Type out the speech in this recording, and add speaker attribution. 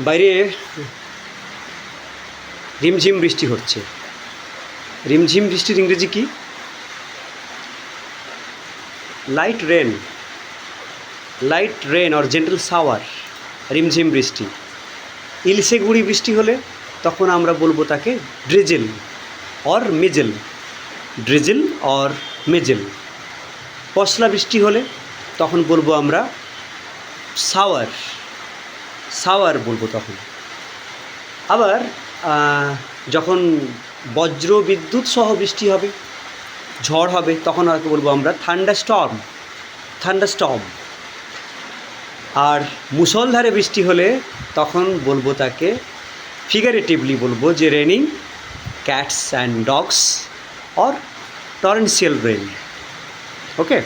Speaker 1: বাইরে রিমঝিম বৃষ্টি হচ্ছে। রিমঝিম বৃষ্টির ইংরেজি কি? Light rain or gentle shower, রিমঝিম বৃষ্টি। ইলসে গুঁড়ি বৃষ্টি হলে তখন আমরা বলবো তাকে drizzle or mizzle, drizzle or mizzle. পশলা বৃষ্টি হলে তখন বলবো আমরা সাওয়ার বলবো তখন। আবার যখন বজ্র বিদ্যুৎ সহ বৃষ্টি হবে, ঝড় হবে, তখন হয়তো বলবো আমরা থান্ডারস্টর্ম। আর মুষলধারে বৃষ্টি হলে তখন বলবো তাকে ফিগারেটিভলি বলবো যে raining cats and dogs or torrential rain. Okay.